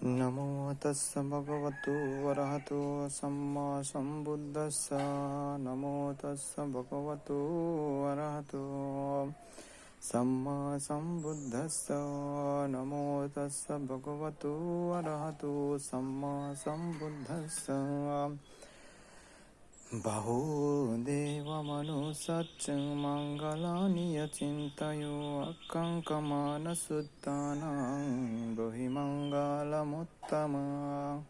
නමෝ තස්ස භගවතු වරහතෝ සම්මා සම්බුද්දස්ස නමෝ තස්ස භගවතු වරහතෝ සම්මා සම්බුද්දස්ස නමෝ තස්ස භගවතු වරහතෝ සම්මා සම්බුද්දස්ස බහෝ දේව මනුසච්ච මංගලානිය චින්තයෝ අක්කංකමාන සුත්තානං බොහි මංගල මුත්තමා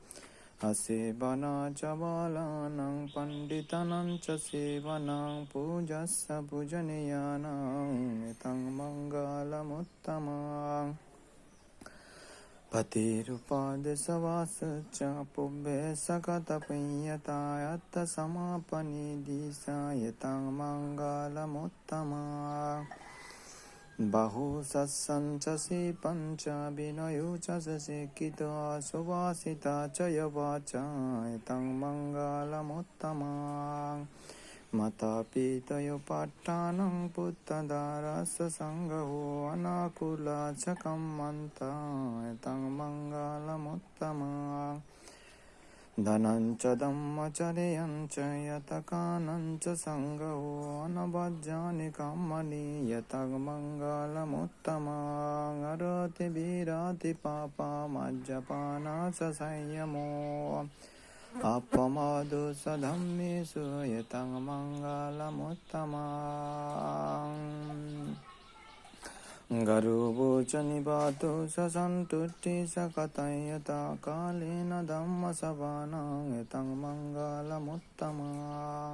අසේ බනා චබාලානං පණ්ඩිතනං ච සේවනං පූජස්ස පුජනයානං එතං මංගල මුත්තමා පතිරුපාදසවාසච්ච පුබ්බේ සකත පුඤ්ඤතායත්ත සමාපනිදීසායතං මංගල මුත්තමා බහු සස්සංච සීපංච බිනයෝ ච සසිකිතෝ සුවාසිතා ච යවාචායතං මංගල මුත්තමා මතා පීතයෝ පට්ඨානං පුත්තදාරස්ස සංඝෝ අනාකුලා ච කම්මන්තා එතං මංගල මුත්තමා ධනං ච ධම්මචරයං ච යතකානං ච සංඝෝ අනබජ්ජානි කම්මනි යතං මංගල මුත්තමා අරති බීරාති පාපා මජ්ජපානාස සංයමෝ අපමාදෝ සධම්මේසු යතං මංගල මුත්තමා ගරුබෝච නිපාතෝ සසන්තුට්ඨි සකතං යතා කාලේන ධම්ම සවානං යතං මංගල මුත්තමා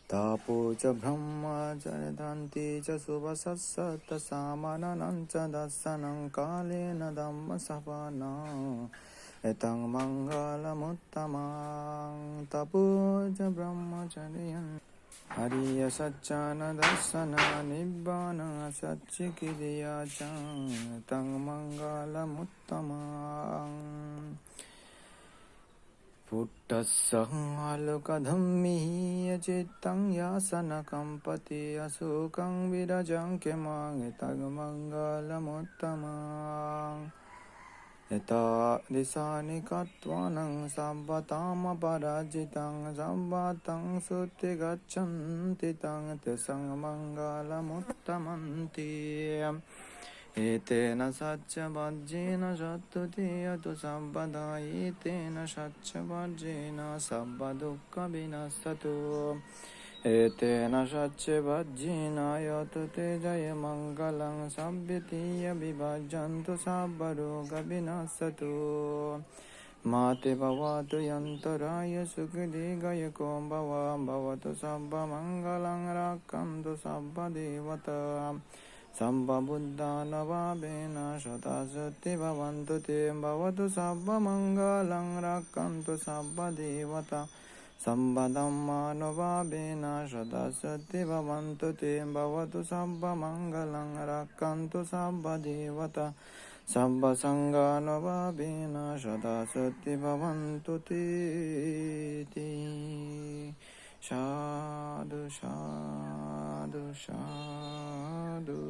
තාපෝච බ්‍රහ්මචර්ය දන්ති ච සුවසස්සත සාමනං ච දස්සනං කාලේන ධම්ම සවානං එතං මංගල මුත්තමා තපෝච බ්‍රහ්මචර්යං හරිය සච්චාන දස්සන නිබ්බාන සච්චිකිරියාචං එතං මංගල මුත්තමා පුට්ටස්සං ආලෝක ධම්මිහිය චිත්තං යාසන කම්පති අසෝකං විරජං කෙමං එතං මංගල මුත්තමා යතා දිසානි කତ୍වානං සම්පතාම පරාජිතං සම්බතං සුත්ති ගච්ඡන්ති තං තසං මංගල මුත්තමන්ති ඒතේන සච්ච වජ්ජේන සත්තුති යතු සම්පදා ඒතේන සච්ච වජ්ජේන සබ්බ දුක්ඛ විනස්සතු ඒතේන සච්ච වජ්ජේන යතු තේජය මංගලං සම්පතිය විභජ්ජන්තු සබ්බ රෝග විනස්සතු මාතේ භවතු යන්තරාය සුඛදීගය කෝ භවා භවතු සබ්බ මංගලං රක්ඛන්තු සබ්බ දේවතා සම්බ බුද්ධාන වාබේන සතසති භවන්තු තේ භවතු සබ්බ මංගලං රක්ඛන්තු සබ්බ දේවතා සම්බ ධම්මාන වාබේන සතසති භවන්තු තේ භවතු සබ්බ මංගලං රක්ඛන්තු සබ්බ දේවතා සම්බ සංඝාන වාබේන සතසති භවන්තු තේ සාදු සාදු සාදු